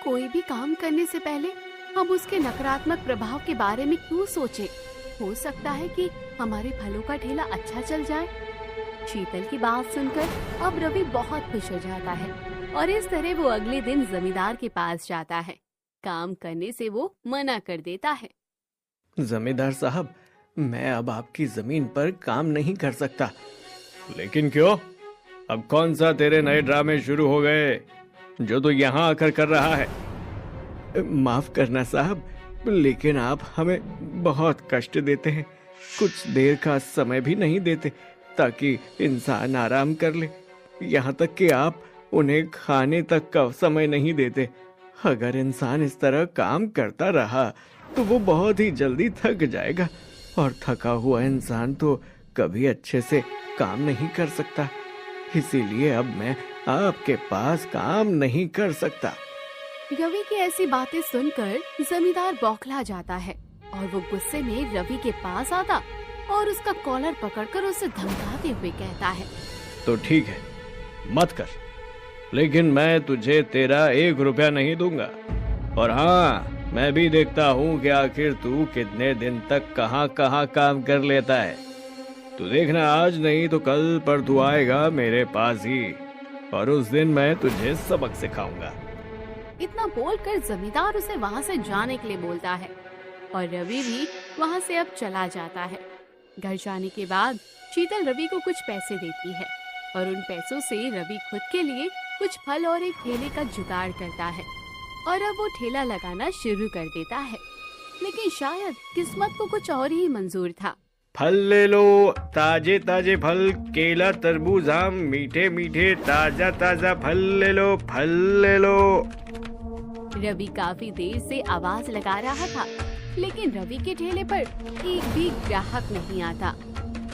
कोई भी काम करने से पहले हम उसके नकारात्मक प्रभाव के बारे में क्यों सोचें? हो सकता है कि हमारे फलों का ठेला अच्छा चल जाए। शीतल की बात सुनकर अब रवि बहुत खुश हो जाता है और इस तरह वो अगले दिन जमींदार के पास जाता है। काम करने से वो मना कर देता है।
जमींदार साहब, मैं अब आपकी जमीन पर काम नहीं कर सकता।
लेकिन क्यों? अब कौन सा तेरे नए ड्रामे शुरू हो गए जो तू यहाँ आकर कर रहा है?
माफ करना साहब, लेकिन आप हमें बहुत कष्ट देते हैं। कुछ देर का समय भी नहीं देते ताकि इंसान आराम कर ले। यहाँ तक कि आप उन्हें खाने तक का समय नहीं देते। अगर इंसान इस तरह काम करता रहा तो वो बहुत ही जल्दी थक जाएगा और थका हुआ इंसान तो कभी अच्छे से काम नहीं कर सकता। इसीलिए अब मैं आपके पास काम नहीं कर सकता।
रवि की ऐसी बातें सुनकर जमींदार बौखला जाता है और वो गुस्से में रवि के पास आता और उसका कॉलर पकड़कर उसे धमकाते हुए कहता है,
तो ठीक है, मत कर, लेकिन मैं तुझे तेरा 1 रुपया नहीं दूंगा। और हाँ, मैं भी देखता हूँ कि आखिर तू कितने दिन तक कहाँ कहाँ काम कर लेता है। तू देखना, आज नहीं तो कल पर तू आएगा मेरे पास ही और उस दिन मैं तुझे सबक सिखाऊंगा।
इतना बोलकर जमींदार उसे वहाँ से जाने के लिए बोलता है और रवि भी वहाँ से अब चला जाता है। घर जाने के बाद शीतल रवि को कुछ पैसे देती है और उन पैसों से रवि खुद के लिए कुछ फल और एक ठेले का जुगाड़ करता है और अब वो ठेला लगाना शुरू कर देता है। लेकिन शायद किस्मत को कुछ और ही मंजूर था।
फल ले लो, ताजे ताजे फल, केला, तरबूज, आम, मीठे मीठे ताजा ताजा फल ले लो, फल ले लो।
रवि काफी देर से आवाज लगा रहा था, लेकिन रवि के ठेले पर एक भी ग्राहक नहीं आता।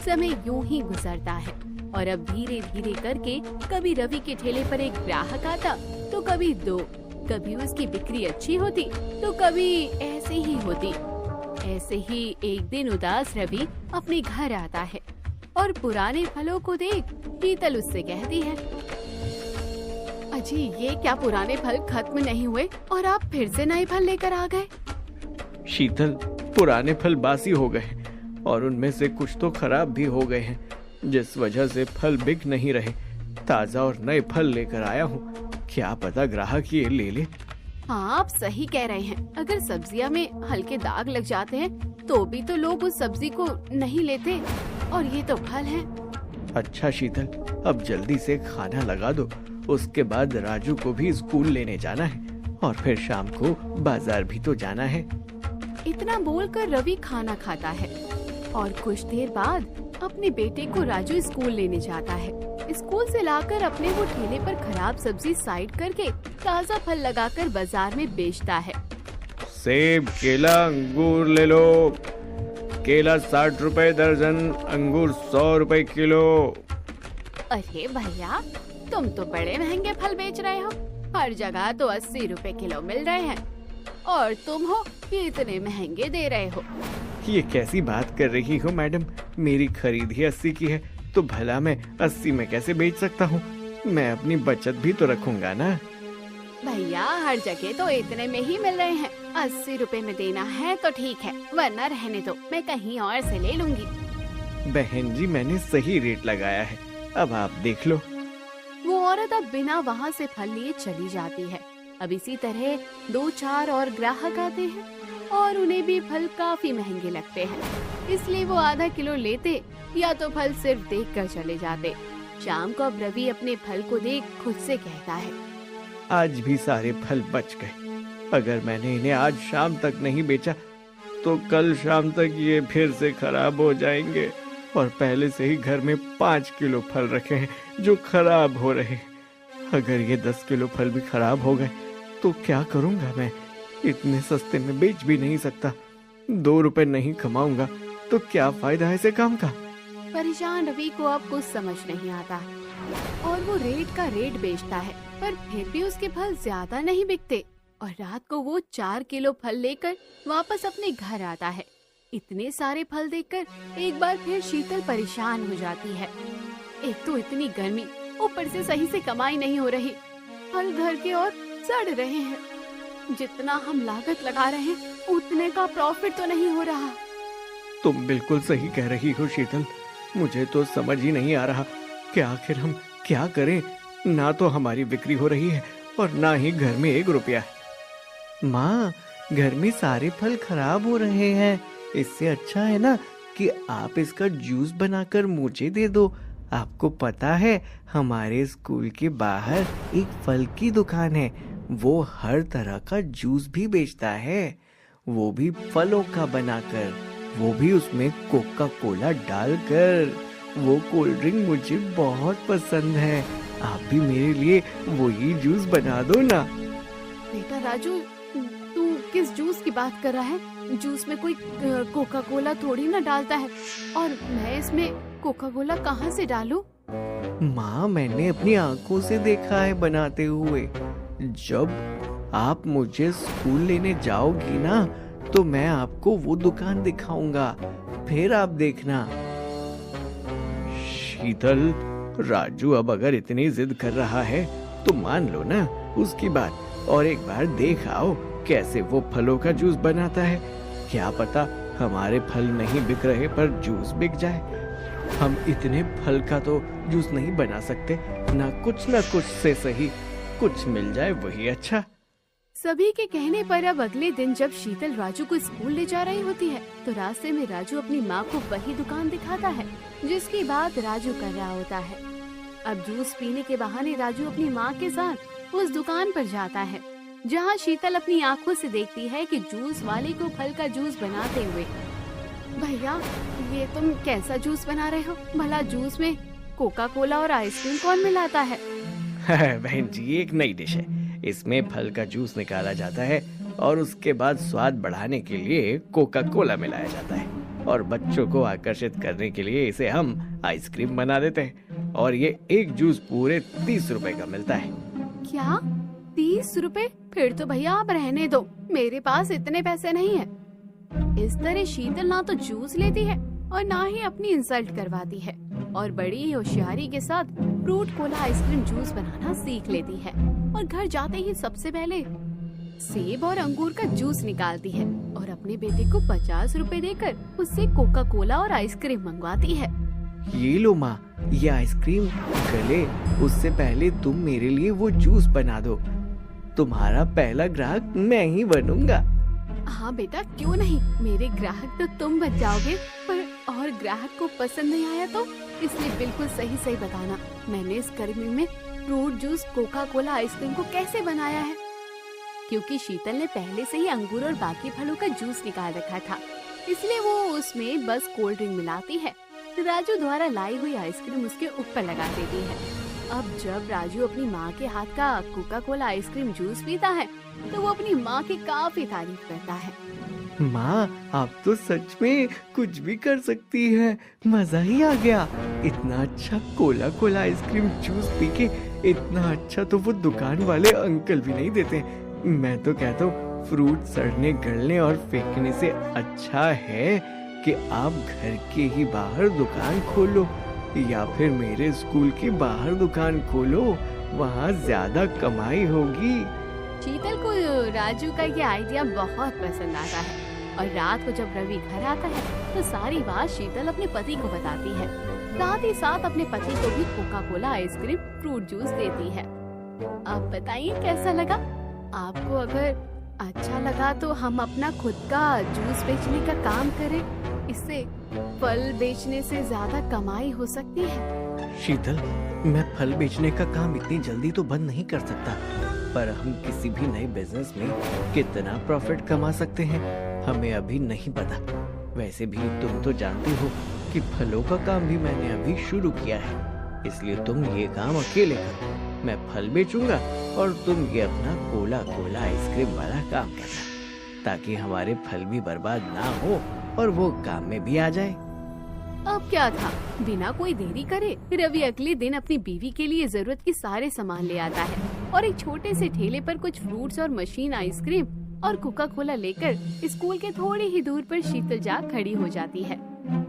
समय यूं ही गुजरता है और अब धीरे धीरे करके कभी रवि के ठेले पर एक ग्राहक आता तो कभी 2, कभी उसकी बिक्री अच्छी होती तो कभी ऐसे ही होती। ऐसे ही एक दिन उदास रवि अपने घर आता है और पुराने फलों को देख शीतल उससे कहती है, अजी ये क्या पुराने फल खत्म नहीं हुए और आप फिर से नए फल लेकर आ गए?
शीतल, पुराने फल बासी हो गए और उनमें से कुछ तो खराब भी हो गए हैं, जिस वजह से फल बिक नहीं रहे। ताजा और नए फल लेकर आया हूँ, क्या पता ग्राहक ये ले ले।
हाँ, आप सही कह रहे हैं। अगर सब्जियां में हल्के दाग लग जाते हैं तो भी तो लोग उस सब्जी को नहीं लेते, और ये तो फल हैं।
अच्छा शीतल, अब जल्दी से खाना लगा दो, उसके बाद राजू को भी स्कूल लेने जाना है और फिर शाम को बाजार भी तो जाना है।
इतना बोलकर रवि खाना खाता है और कुछ देर बाद अपने बेटे को राजू स्कूल लेने जाता है। स्कूल से लाकर अपने वो ठेले पर खराब सब्जी साइड करके ताजा फल लगाकर बाजार में बेचता है।
सेब, केला, अंगूर ले लो। केला 60 रुपए दर्जन, अंगूर 100 रुपए किलो।
अरे भैया, तुम तो बड़े महंगे फल बेच रहे हो। हर जगह तो 80 रुपए किलो मिल रहे हैं और तुम हो कि इतने महंगे दे रहे हो।
ये कैसी बात कर रही हो मैडम, मेरी खरीद ही 80 की है तो भला मैं 80 में कैसे बेच सकता हूँ? मैं अपनी बचत भी तो रखूंगा ना।
भैया, हर जगह तो इतने में ही मिल रहे हैं। 80 रुपए में देना है तो ठीक है, वरना रहने दो, मैं कहीं और से ले लूंगी।
बहन जी, मैंने सही रेट लगाया है, अब आप देख लो।
वो औरत अब बिना वहाँ से फल लिए चली जाती है। अब इसी तरह 2-4 और ग्राहक आते हैं और उन्हें भी फल काफी महंगे लगते हैं, इसलिए वो आधा किलो लेते या तो फल सिर्फ देखकर चले जाते। शाम को अब रवि अपने फल को देख खुद से कहता है,
आज भी सारे फल बच गए। अगर मैंने इन्हें आज शाम तक नहीं बेचा तो कल शाम तक ये फिर से खराब हो जाएंगे, और पहले से ही घर में 5 किलो फल रखे हैं जो खराब हो रहे हैं। अगर ये 10 किलो फल भी खराब हो गए तो क्या करूंगा मैं? इतने सस्ते में बेच भी नहीं सकता। 2 रुपए नहीं कमाऊंगा तो क्या फायदा है ऐसे काम का?
परेशान रवि को अब कुछ समझ नहीं आता और वो रेट का रेट बेचता है, पर फिर भी उसके फल ज्यादा नहीं बिकते और रात को वो 4 किलो फल लेकर वापस अपने घर आता है। इतने सारे फल देखकर एक बार फिर शीतल परेशान हो जाती है। एक तो इतनी गर्मी, ऊपर से सही से कमाई नहीं हो रही, फल घर के और सड़ रहे हैं। जितना हम लागत लगा रहे हैं उतने का प्रॉफिट तो नहीं हो रहा।
तुम बिल्कुल सही कह रही हो शीतल, मुझे तो समझ ही नहीं आ रहा कि आखिर हम क्या करें। ना तो हमारी बिक्री हो रही है और ना ही घर में 1 रुपया है।
माँ, घर में सारे फल खराब हो रहे हैं। इससे अच्छा है ना कि आप इसका जूस बनाकर मुझे दे दो। आपको पता है, हमारे स्कूल के बाहर एक फल की दुकान है। वो हर तरह का जूस भी बेचता है, वो भी फलों का बनाकर, वो भी उसमें कोका कोला डालकर। वो कोल्ड ड्रिंक मुझे बहुत पसंद है। आप भी मेरे लिए वही जूस बना दो ना।
बेटा राजू, तू किस जूस की बात कर रहा है? जूस में कोई कोका कोला थोड़ी ना डालता है, और मैं इसमें कोका कोला कहाँ से डालूं?
माँ, मैंने अपनी आंखों से देखा है बनाते हुए। जब आप मुझे स्कूल लेने जाओगी ना तो मैं आपको वो दुकान दिखाऊंगा, फिर आप देखना।
शीतल, राजू अब अगर इतनी जिद कर रहा है तो मान लो ना उसकी बात, और एक बार देख आओ कैसे वो फलों का जूस बनाता है। क्या पता हमारे फल नहीं बिक रहे पर जूस बिक जाए। हम इतने फल का तो जूस नहीं बना सकते, ना कुछ से सही कुछ मिल जाए वही अच्छा।
सभी के कहने पर अब अगले दिन जब शीतल राजू को स्कूल ले जा रही होती है तो रास्ते में राजू अपनी माँ को वही दुकान दिखाता है जिसकी बात राजू कर रहा होता है। अब जूस पीने के बहाने राजू अपनी माँ के साथ उस दुकान पर जाता है जहाँ शीतल अपनी आँखों से देखती है कि जूस वाले को फल का जूस बनाते हुए। भैया, ये तुम कैसा जूस बना रहे हो? भला जूस में कोका कोला और आइसक्रीम कौन मिलाता है?
बहन जी, एक नई डिश है। इसमें फल का जूस निकाला जाता है और उसके बाद स्वाद बढ़ाने के लिए कोका कोला मिलाया जाता है, और बच्चों को आकर्षित करने के लिए इसे हम आइसक्रीम बना देते हैं, और ये एक जूस पूरे 30 रुपए का मिलता है।
क्या 30 रुपए? फिर तो भैया आप रहने दो, मेरे पास इतने पैसे नहीं है। इस तरह शीतल ना तो जूस लेती है और ना ही अपनी इंसल्ट करवाती है और बड़ी ही होशियारी के साथ फ्रूट कोला आइसक्रीम जूस बनाना सीख लेती है और घर जाते ही सबसे पहले सेब और अंगूर का जूस निकालती है और अपने बेटे को 50 रुपए देकर उससे कोका कोला और आइसक्रीम मंगवाती है।
ये लो माँ, ये आइसक्रीम गले उससे पहले तुम मेरे लिए वो जूस बना दो। तुम्हारा पहला ग्राहक मैं ही बनूंगा।
हाँ बेटा, क्यों नहीं, मेरे ग्राहक तो तुम बच जाओगे, पर और ग्राहक को पसंद नहीं आया तो? इसलिए बिल्कुल सही सही बताना, मैंने इस गर्मी में fruit juice Coca Cola ice cream को कैसे बनाया है? क्योंकि शीतल ने पहले से ही अंगूर और बाकी फलों का जूस निकाल रखा था, इसलिए वो उसमें बस कोल्ड ड्रिंक मिलाती है। राजू द्वारा लाई हुई आइसक्रीम उसके ऊपर लगा देती है। अब जब राजू अपनी माँ के हाथ का कोका कोला आइसक्रीम जूस पीता है तो वो अपनी माँ की काफी तारीफ करता है।
माँ, आप तो सच में कुछ भी कर सकती है, मजा ही आ गया। इतना अच्छा Cola Cola ice cream juice P के इतना अच्छा तो वो दुकान वाले अंकल भी नहीं देते। मैं तो कहता हूँ फ्रूट सड़ने गलने और फेंकने से अच्छा है कि आप घर के ही बाहर दुकान खोलो या फिर मेरे स्कूल के बाहर दुकान खोलो, वहाँ ज्यादा कमाई होगी।
शीतल को राजू का ये आइडिया बहुत पसंद आता है और रात को जब रवि घर आता है तो सारी बात शीतल अपने पति को बताती है। साथ ही साथ अपने पति को भी Coca Cola ice cream fruit juice देती है। अब बताइए कैसा लगा आपको? अगर अच्छा लगा तो हम अपना खुद का जूस बेचने का काम करें, इससे फल बेचने से ज्यादा कमाई हो सकती है।
शीतल, मैं फल बेचने का काम इतनी जल्दी तो बंद नहीं कर सकता, पर हम किसी भी नए बिजनेस में कितना प्रॉफिट कमा सकते हैं हमें अभी नहीं पता। वैसे भी तुम तो जानती हो कि फलों का काम भी मैंने अभी शुरू किया है, इसलिए तुम ये काम अकेले करो। मैं फल बेचूंगा और तुम ये अपना कोला कोला आइसक्रीम वाला काम करना, ताकि हमारे फल भी बर्बाद ना हो और वो काम में भी आ जाए।
अब क्या था, बिना कोई देरी करे रवि अगले दिन अपनी बीवी के लिए जरूरत के सारे सामान ले आता है और एक छोटे से ठेले पर कुछ फ्रूट्स और मशीन आइसक्रीम और कोका कोला लेकर स्कूल के थोड़ी ही दूर पर शीतल जा खड़ी हो जाती है।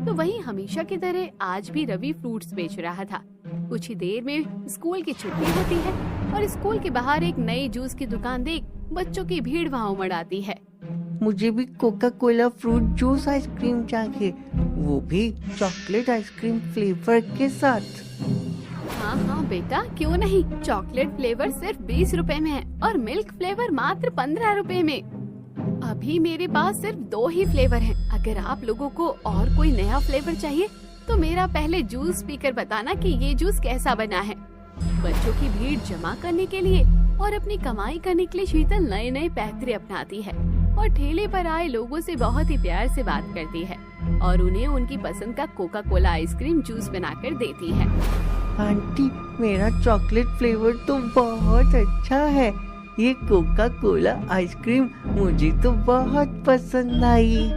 तो वहीं हमेशा की तरह आज भी रवि फ्रूट्स बेच रहा था। कुछ ही देर में स्कूल की छुट्टी होती है और स्कूल के बाहर एक नई जूस की दुकान देख बच्चों की भीड़ वहाँ उमड़ आती है।
मुझे भी Coca Cola fruit juice ice cream चाहिए, वो भी चॉकलेट आइसक्रीम फ्लेवर के साथ।
हाँ हाँ बेटा, क्यों नहीं, चॉकलेट फ्लेवर सिर्फ 20 रुपए में है और मिल्क फ्लेवर मात्र 15 रुपए में। अभी मेरे पास सिर्फ 2 ही फ्लेवर हैं। अगर आप लोगों को और कोई नया फ्लेवर चाहिए तो मेरा पहले जूस पीकर बताना कि ये जूस कैसा बना है। बच्चों की भीड़ जमा करने के लिए और अपनी कमाई करने के लिए शीतल नए नए पैतरे अपनाती है और ठेले पर आए लोगों से बहुत ही प्यार से बात करती है और उन्हें उनकी पसंद का कोका कोला आइसक्रीम जूस बनाकर देती है।
आंटी, मेरा चॉकलेट फ्लेवर तो बहुत अच्छा है। ये कोका कोला आइसक्रीम मुझे तो बहुत पसंद आई,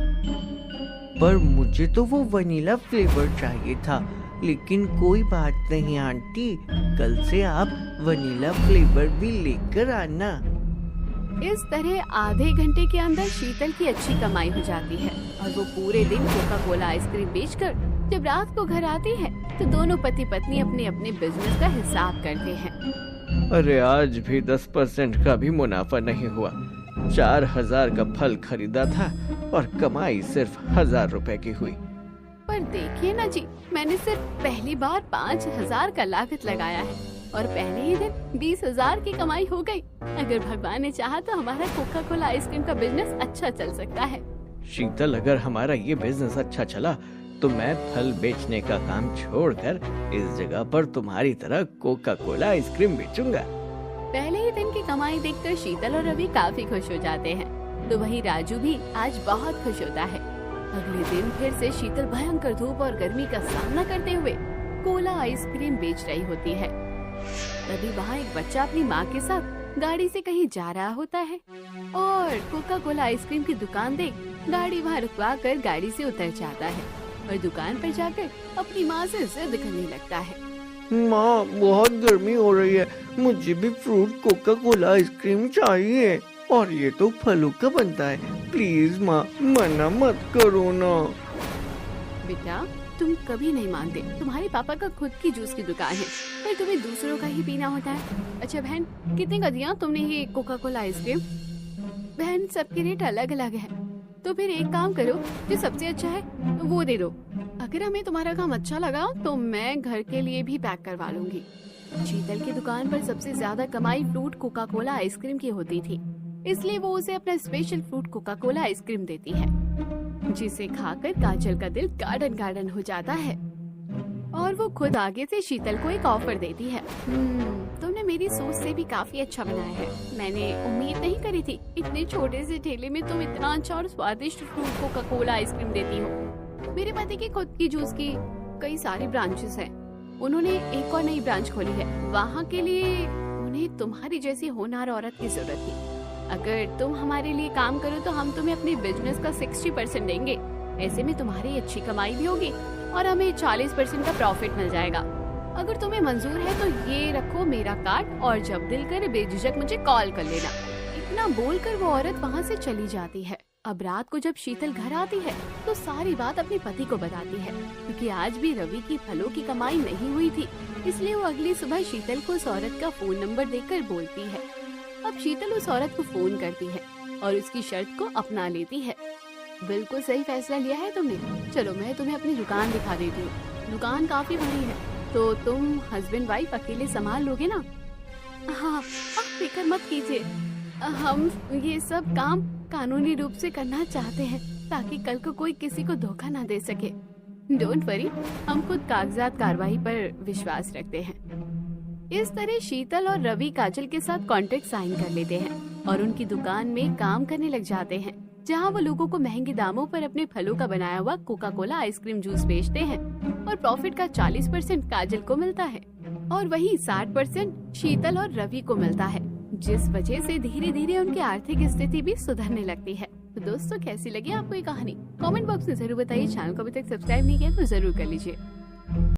पर मुझे तो वो वनीला फ्लेवर चाहिए था। लेकिन कोई बात नहीं आंटी, कल से आप वनीला फ्लेवर भी लेकर आना।
इस तरह आधे घंटे के अंदर शीतल की अच्छी कमाई हो जाती है और वो पूरे दिन कोका कोला आइसक्रीम बेचकर जब रात को घर आती है तो दोनों पति पत्नी अपने अपने बिजनेस का हिसाब करते हैं।
अरे आज भी 10% का भी मुनाफा नहीं हुआ। 4000 का फल खरीदा था और कमाई सिर्फ 1000 रुपए की हुई।
पर देखिए ना जी, मैंने सिर्फ पहली बार 5000 का लागत लगाया है और पहले ही दिन 20,000 की कमाई हो गई। अगर भगवान ने चाहा तो हमारा कोका कोला आइसक्रीम का बिजनेस अच्छा चल सकता है।
शीतल, अगर हमारा ये बिजनेस अच्छा चला तो मैं फल बेचने का काम छोड़कर इस जगह पर तुम्हारी तरह कोका कोला आइसक्रीम बेचूंगा।
पहले ही दिन की कमाई देखकर शीतल और रवि काफी खुश हो जाते हैं। तो वहीं राजू भी आज बहुत खुश होता है। अगले दिन फिर से शीतल भयंकर धूप और गर्मी का सामना करते हुए कोला आइसक्रीम बेच रही होती है। तभी वहाँ एक बच्चा अपनी माँ के साथ गाड़ी से कहीं जा रहा होता है और कोका कोला आइसक्रीम की दुकान देख गाड़ी वहाँ रुकवा कर गाड़ी से उतर जाता है और दुकान पर जाकर अपनी माँ से जिद करने लगता है।
माँ, बहुत गर्मी हो रही है, मुझे भी फ्रूट कोका कोला आइसक्रीम चाहिए। और ये तो फलों का बनता है। प्लीज माँ, मना मत करो ना।
बेटा तुम कभी नहीं मानते, तुम्हारे पापा का खुद की जूस की दुकान है, पर तुम्हें दूसरों का ही पीना होता है। अच्छा बहन, कितने का दिया तुमने ये कोका कोला आइसक्रीम? बहन सबके रेट अलग अलग है, तो फिर एक काम करो, जो सबसे अच्छा है वो दे दो। अगर हमें तुम्हारा काम अच्छा लगा तो मैं घर के लिए भी पैक करवा लूंगी। शीतल की दुकान पर सबसे ज्यादा कमाई फ्रूट कोका कोला आइसक्रीम की होती थी, इसलिए वो उसे अपना special fruit Coca Cola ice cream देती है, जिसे खाकर काजल का दिल गार्डन गार्डन हो जाता है। और वो खुद आगे से शीतल को एक ऑफर देती है। तुमने मेरी सोच से भी काफी अच्छा बनाया है, मैंने उम्मीद नहीं करी थी इतने छोटे से ठेले में तुम इतना अच्छा और स्वादिष्ट फ्रूट कोका कोला आइसक्रीम देती हो। मेरे पति की खुद की जूस की कई सारी ब्रांचेस हैं, उन्होंने एक और नई ब्रांच खोली है, वहाँ के लिए उन्हें तुम्हारी जैसी होनहार औरत की जरूरत थी। अगर तुम हमारे लिए काम करो तो हम तुम्हें अपने बिजनेस का 60% देंगे, ऐसे में तुम्हारी अच्छी कमाई भी होगी और हमें 40% का प्रॉफिट मिल जाएगा। अगर तुम्हें मंजूर है तो ये रखो मेरा कार्ड, और जब दिल करे बेझिझक मुझे कॉल कर लेना। इतना बोलकर वो औरत वहाँ से चली जाती है। अब रात को जब शीतल घर आती है तो सारी बात अपने पति को बताती है, क्योंकि आज भी रवि की फलों की कमाई नहीं हुई थी, इसलिए वो अगली सुबह शीतल को उस औरत का फोन नंबर देकर बोलती है। अब शीतल उस औरत को फोन करती है और उसकी शर्त को अपना लेती है। बिल्कुल सही फैसला लिया है तुमने, चलो मैं तुम्हें अपनी दुकान दिखा देती हूँ। दुकान काफी बड़ी है, तो तुम हस्बैंड वाइफ अकेले संभाल लोगे ना? हाँ, आप फिक्र मत कीजिए, हम ये सब काम कानूनी रूप से करना चाहते हैं ताकि कल को कोई किसी को धोखा ना दे सके। डोंट वरी, हम खुद कागजात कार्रवाई पर विश्वास रखते हैं। इस तरह शीतल और रवि काजल के साथ कॉन्ट्रैक्ट साइन कर लेते हैं और उनकी दुकान में काम करने लग जाते हैं, जहां वो लोगों को महंगे दामों पर अपने फलों का बनाया हुआ कोका कोला आइसक्रीम जूस बेचते हैं और प्रॉफिट का 40% काजल को मिलता है और वही 60% शीतल और रवि को मिलता है, जिस वजह से धीरे धीरे उनकी आर्थिक स्थिति भी सुधरने लगती है। तो दोस्तों, कैसी लगी आपको ये कहानी? कमेंट बॉक्स में जरूर बताइए। चैनल को अभी तक सब्सक्राइब नहीं किया तो जरूर कर लीजिए।